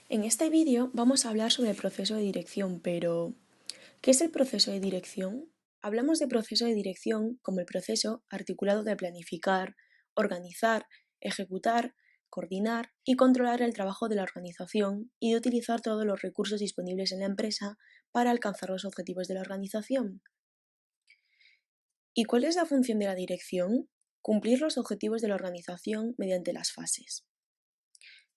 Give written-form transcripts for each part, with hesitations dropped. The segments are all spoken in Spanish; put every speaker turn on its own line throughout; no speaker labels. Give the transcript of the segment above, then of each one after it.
En este vídeo vamos a hablar sobre el proceso de dirección, pero ¿qué es el proceso de dirección? Hablamos de proceso de dirección como el proceso articulado de planificar, organizar, ejecutar, coordinar y controlar el trabajo de la organización y de utilizar todos los recursos disponibles en la empresa para alcanzar los objetivos de la organización. ¿Y cuál es la función de la dirección? Cumplir los objetivos de la organización mediante las fases.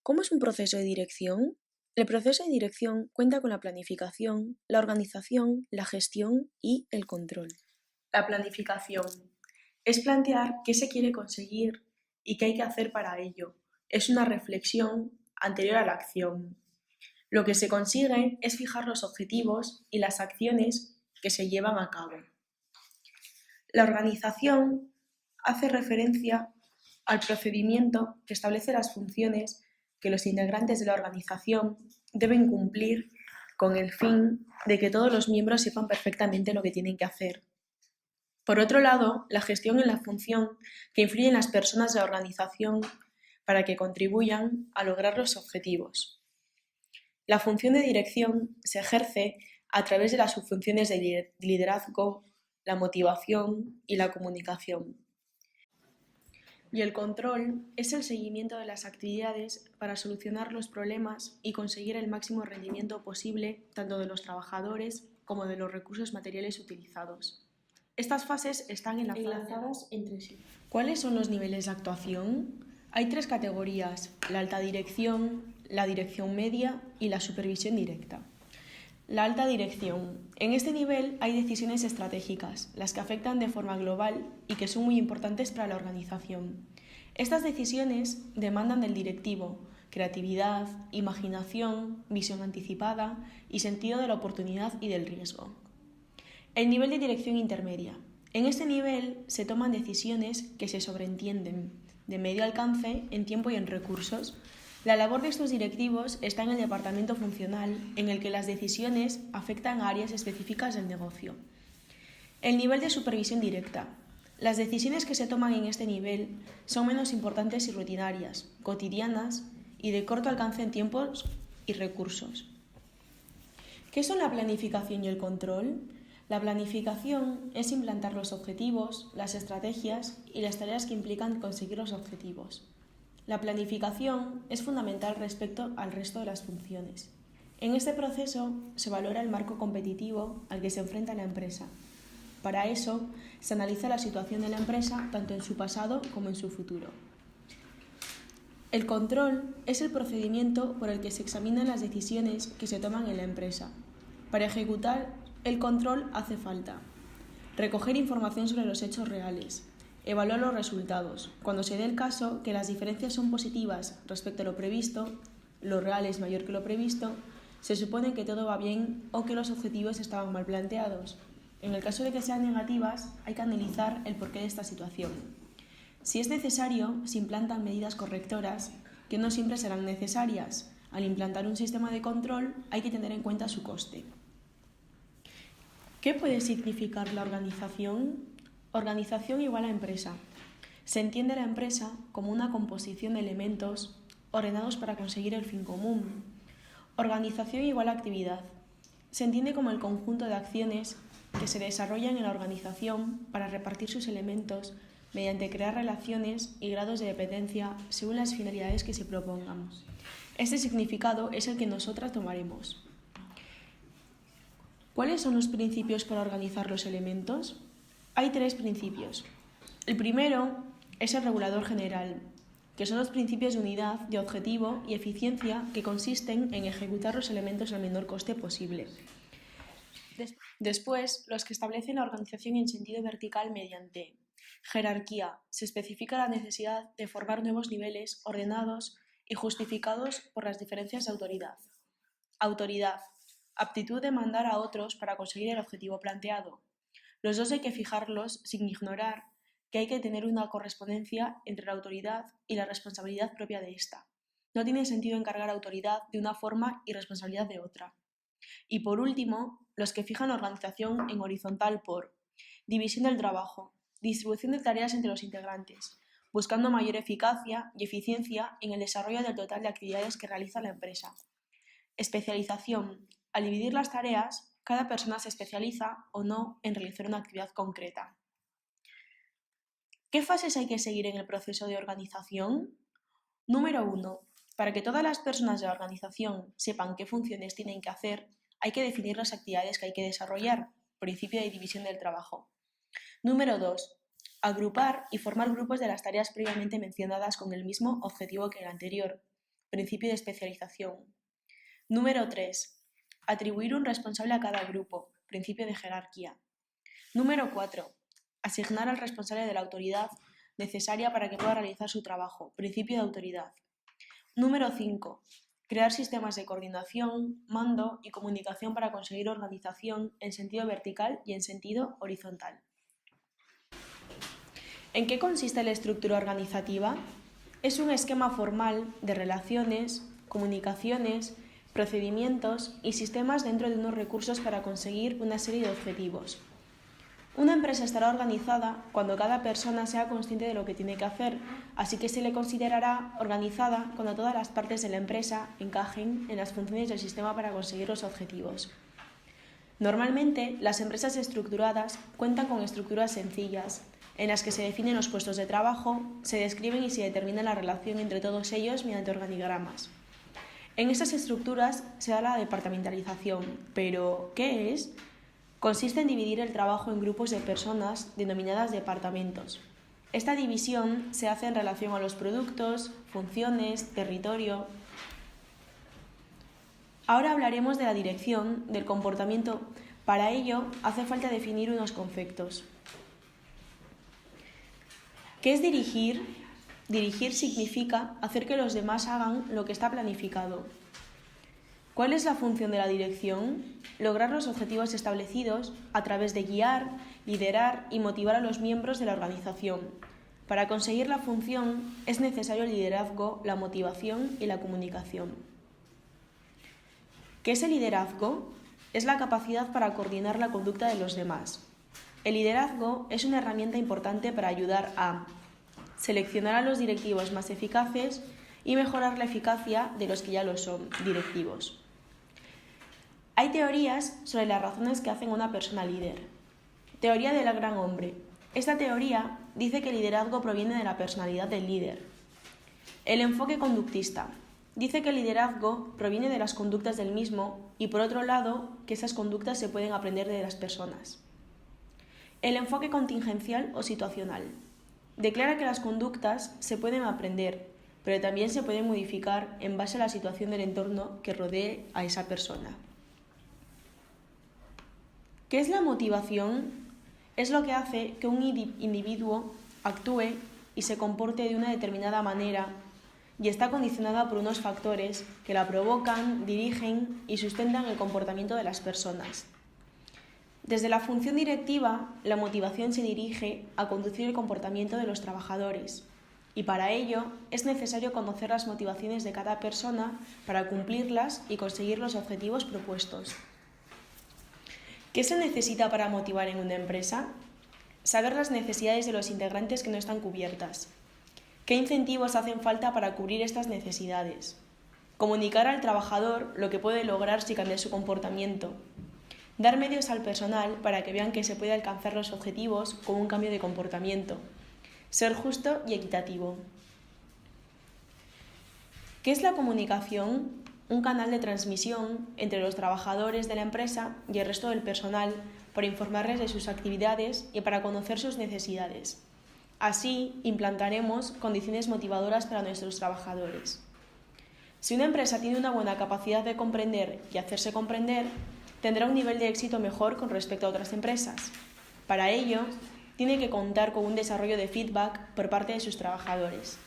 ¿Cómo es un proceso de dirección? El proceso de dirección cuenta con la planificación, la organización, la gestión y el control. La planificación es plantear qué se quiere conseguir y qué hay que hacer para ello. Es una reflexión anterior a la acción. Lo que se consigue es fijar los objetivos y las acciones que se llevan a cabo. La organización hace referencia al procedimiento que establece las funciones que los integrantes de la organización deben cumplir con el fin de que todos los miembros sepan perfectamente lo que tienen que hacer. Por otro lado, la gestión es la función que influye en las personas de la organización para que contribuyan a lograr los objetivos. La función de dirección se ejerce a través de las subfunciones de liderazgo, la motivación y la comunicación. Y el control es el seguimiento de las actividades para solucionar los problemas y conseguir el máximo rendimiento posible tanto de los trabajadores como de los recursos materiales utilizados. Estas fases están enlazadas entre sí. ¿Cuáles son los niveles de actuación? Hay tres categorías: la alta dirección, la dirección media y la supervisión directa. La alta dirección. En este nivel hay decisiones estratégicas, las que afectan de forma global y que son muy importantes para la organización. Estas decisiones demandan del directivo creatividad, imaginación, visión anticipada y sentido de la oportunidad y del riesgo. El nivel de dirección intermedia. En este nivel se toman decisiones que se sobreentienden, de medio alcance en tiempo y en recursos. La labor de estos directivos está en el departamento funcional, en el que las decisiones afectan a áreas específicas del negocio. El nivel de supervisión directa. Las decisiones que se toman en este nivel son menos importantes y rutinarias, cotidianas y de corto alcance en tiempos y recursos. ¿Qué son la planificación y el control? La planificación es implantar los objetivos, las estrategias y las tareas que implican conseguir los objetivos. La planificación es fundamental respecto al resto de las funciones. En este proceso se valora el marco competitivo al que se enfrenta la empresa. Para eso se analiza la situación de la empresa tanto en su pasado como en su futuro. El control es el procedimiento por el que se examinan las decisiones que se toman en la empresa. Para ejecutar el control hace falta recoger información sobre los hechos reales, evaluar los resultados. Cuando se dé el caso que las diferencias son positivas respecto a lo previsto, lo real es mayor que lo previsto, se supone que todo va bien o que los objetivos estaban mal planteados. En el caso de que sean negativas, hay que analizar el porqué de esta situación. Si es necesario, se implantan medidas correctoras, que no siempre serán necesarias. Al implantar un sistema de control hay que tener en cuenta su coste. ¿Qué puede significar la organización? Organización igual a empresa. Se entiende la empresa como una composición de elementos ordenados para conseguir el fin común. Organización igual a actividad. Se entiende como el conjunto de acciones que se desarrollan en la organización para repartir sus elementos mediante crear relaciones y grados de dependencia según las finalidades que se propongan. Este significado es el que nosotras tomaremos. ¿Cuáles son los principios para organizar los elementos? Hay tres principios. El primero es el regulador general, que son los principios de unidad, de objetivo y eficiencia que consisten en ejecutar los elementos al menor coste posible. Después, los que establecen la organización en sentido vertical mediante jerarquía. Se especifica la necesidad de formar nuevos niveles ordenados y justificados por las diferencias de autoridad. Autoridad. Aptitud de mandar a otros para conseguir el objetivo planteado. Los dos hay que fijarlos sin ignorar que hay que tener una correspondencia entre la autoridad y la responsabilidad propia de ésta. No tiene sentido encargar autoridad de una forma y responsabilidad de otra. Y por último, los que fijan la organización en horizontal por división del trabajo, distribución de tareas entre los integrantes, buscando mayor eficacia y eficiencia en el desarrollo del total de actividades que realiza la empresa. Especialización. Al dividir las tareas, cada persona se especializa o no en realizar una actividad concreta. ¿Qué fases hay que seguir en el proceso de organización? Número 1. Para que todas las personas de la organización sepan qué funciones tienen que hacer, hay que definir las actividades que hay que desarrollar, principio de división del trabajo. Número 2. Agrupar y formar grupos de las tareas previamente mencionadas con el mismo objetivo que el anterior, principio de especialización. Número 3. Atribuir un responsable a cada grupo, principio de jerarquía. Número 4. Asignar al responsable de la autoridad necesaria para que pueda realizar su trabajo, principio de autoridad. Número 5. Crear sistemas de coordinación, mando y comunicación para conseguir organización en sentido vertical y en sentido horizontal. ¿En qué consiste la estructura organizativa? Es un esquema formal de relaciones, comunicaciones, procedimientos y sistemas dentro de unos recursos para conseguir una serie de objetivos. Una empresa estará organizada cuando cada persona sea consciente de lo que tiene que hacer, así que se le considerará organizada cuando todas las partes de la empresa encajen en las funciones del sistema para conseguir los objetivos. Normalmente, las empresas estructuradas cuentan con estructuras sencillas, en las que se definen los puestos de trabajo, se describen y se determina la relación entre todos ellos mediante organigramas. En estas estructuras se da la departamentalización, pero ¿qué es? Consiste en dividir el trabajo en grupos de personas denominadas departamentos. Esta división se hace en relación a los productos, funciones, territorio. Ahora hablaremos de la dirección, del comportamiento. Para ello hace falta definir unos conceptos. ¿Qué es dirigir? Dirigir significa hacer que los demás hagan lo que está planificado. ¿Cuál es la función de la dirección? Lograr los objetivos establecidos a través de guiar, liderar y motivar a los miembros de la organización. Para conseguir la función es necesario el liderazgo, la motivación y la comunicación. ¿Qué es el liderazgo? Es la capacidad para coordinar la conducta de los demás. El liderazgo es una herramienta importante para ayudar a seleccionar a los directivos más eficaces y mejorar la eficacia de los que ya lo son, directivos. Hay teorías sobre las razones que hacen una persona líder. Teoría del gran hombre. Esta teoría dice que el liderazgo proviene de la personalidad del líder. El enfoque conductista. Dice que el liderazgo proviene de las conductas del mismo y, por otro lado, que esas conductas se pueden aprender de las personas. El enfoque contingencial o situacional. Declara que las conductas se pueden aprender, pero también se pueden modificar en base a la situación del entorno que rodee a esa persona. ¿Qué es la motivación? Es lo que hace que un individuo actúe y se comporte de una determinada manera y está condicionada por unos factores que la provocan, dirigen y sustentan el comportamiento de las personas. Desde la función directiva, la motivación se dirige a conducir el comportamiento de los trabajadores y para ello es necesario conocer las motivaciones de cada persona para cumplirlas y conseguir los objetivos propuestos. ¿Qué se necesita para motivar en una empresa? Saber las necesidades de los integrantes que no están cubiertas. ¿Qué incentivos hacen falta para cubrir estas necesidades? Comunicar al trabajador lo que puede lograr si cambia su comportamiento. Dar medios al personal para que vean que se puede alcanzar los objetivos con un cambio de comportamiento. Ser justo y equitativo. ¿Qué es la comunicación? Un canal de transmisión entre los trabajadores de la empresa y el resto del personal para informarles de sus actividades y para conocer sus necesidades. Así, implantaremos condiciones motivadoras para nuestros trabajadores. Si una empresa tiene una buena capacidad de comprender y hacerse comprender, tendrá un nivel de éxito mejor con respecto a otras empresas. Para ello, tiene que contar con un desarrollo de feedback por parte de sus trabajadores.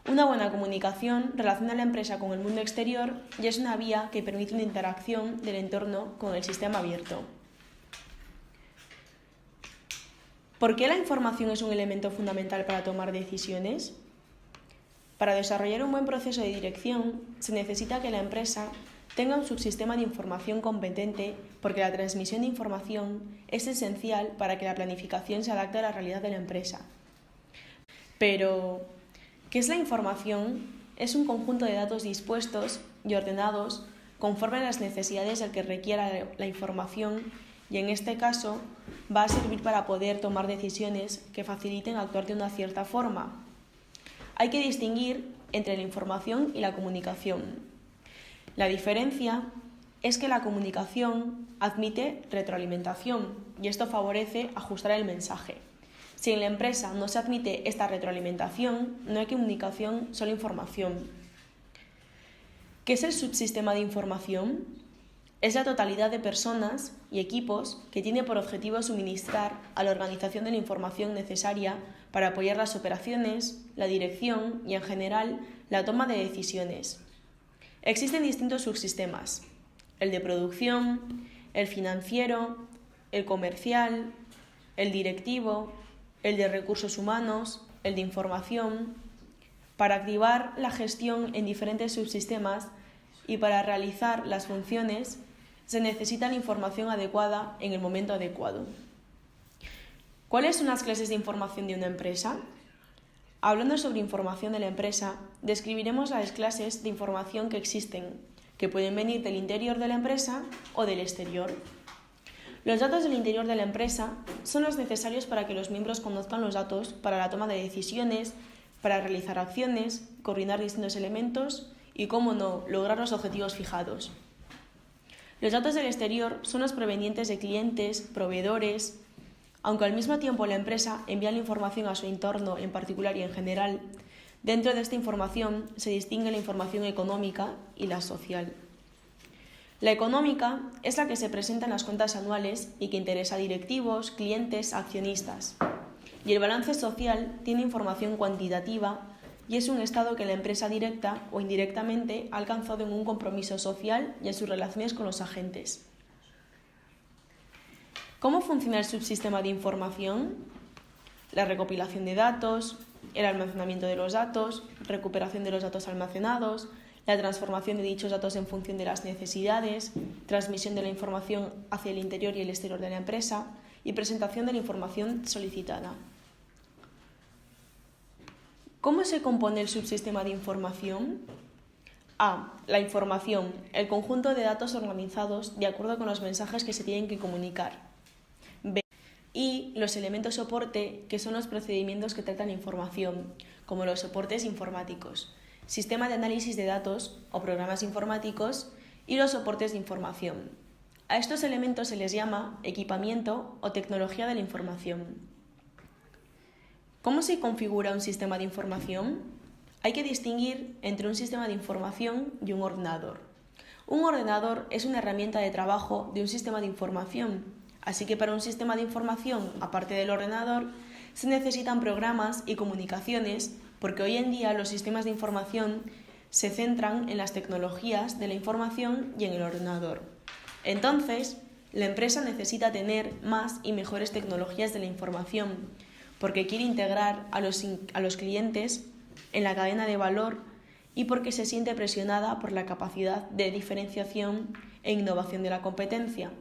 Una buena comunicación relaciona a la empresa con el mundo exterior y es una vía que permite una interacción del entorno con el sistema abierto. ¿Por qué la información es un elemento fundamental para tomar decisiones? Para desarrollar un buen proceso de dirección, se necesita que la empresa tenga un subsistema de información competente porque la transmisión de información es esencial para que la planificación se adapte a la realidad de la empresa. Pero, ¿qué es la información? Es un conjunto de datos dispuestos y ordenados conforme a las necesidades del que requiera la información y en este caso va a servir para poder tomar decisiones que faciliten actuar de una cierta forma. Hay que distinguir entre la información y la comunicación. La diferencia es que la comunicación admite retroalimentación y esto favorece ajustar el mensaje. Si en la empresa no se admite esta retroalimentación, no hay comunicación, solo información. ¿Qué es el subsistema de información? Es la totalidad de personas y equipos que tiene por objetivo suministrar a la organización de la información necesaria para apoyar las operaciones, la dirección y, en general, la toma de decisiones. Existen distintos subsistemas: el de producción, el financiero, el comercial, el directivo, el de recursos humanos, el de información. Para activar la gestión en diferentes subsistemas y para realizar las funciones se necesita la información adecuada en el momento adecuado. ¿Cuáles son las clases de información de una empresa? Hablando sobre información de la empresa, describiremos las clases de información que existen, que pueden venir del interior de la empresa o del exterior. Los datos del interior de la empresa son los necesarios para que los miembros conozcan los datos para la toma de decisiones, para realizar acciones, coordinar distintos elementos y, cómo no, lograr los objetivos fijados. Los datos del exterior son los provenientes de clientes, proveedores. Aunque al mismo tiempo la empresa envía la información a su entorno en particular y en general, dentro de esta información se distingue la información económica y la social. La económica es la que se presenta en las cuentas anuales y que interesa a directivos, clientes, accionistas. Y el balance social tiene información cuantitativa y es un estado que la empresa directa o indirectamente ha alcanzado en un compromiso social y en sus relaciones con los agentes. ¿Cómo funciona el subsistema de información? La recopilación de datos, el almacenamiento de los datos, recuperación de los datos almacenados, la transformación de dichos datos en función de las necesidades, transmisión de la información hacia el interior y el exterior de la empresa y presentación de la información solicitada. ¿Cómo se compone el subsistema de información? A. La información, el conjunto de datos organizados de acuerdo con los mensajes que se tienen que comunicar. B. Y los elementos soporte, que son los procedimientos que tratan la información, como los soportes informáticos, sistema de análisis de datos o programas informáticos y los soportes de información. A estos elementos se les llama equipamiento o tecnología de la información. ¿Cómo se configura un sistema de información? Hay que distinguir entre un sistema de información y un ordenador. Un ordenador es una herramienta de trabajo de un sistema de información, así que para un sistema de información, aparte del ordenador, se necesitan programas y comunicaciones, porque hoy en día los sistemas de información se centran en las tecnologías de la información y en el ordenador. Entonces, la empresa necesita tener más y mejores tecnologías de la información, porque quiere integrar a los clientes en la cadena de valor y porque se siente presionada por la capacidad de diferenciación e innovación de la competencia.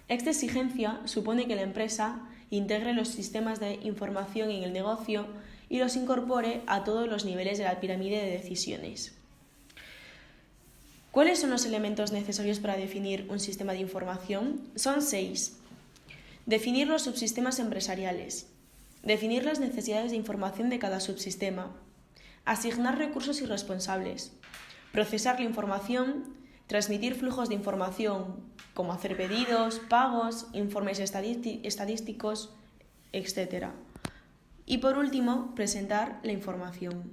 Esta exigencia supone que la empresa integre los sistemas de información en el negocio y los incorpore a todos los niveles de la pirámide de decisiones. ¿Cuáles son los elementos necesarios para definir un sistema de información? Son 6. Definir los subsistemas empresariales. Definir las necesidades de información de cada subsistema. Asignar recursos y responsables. Procesar la información. Transmitir flujos de información, como hacer pedidos, pagos, informes estadísticos, etc. Y por último, presentar la información.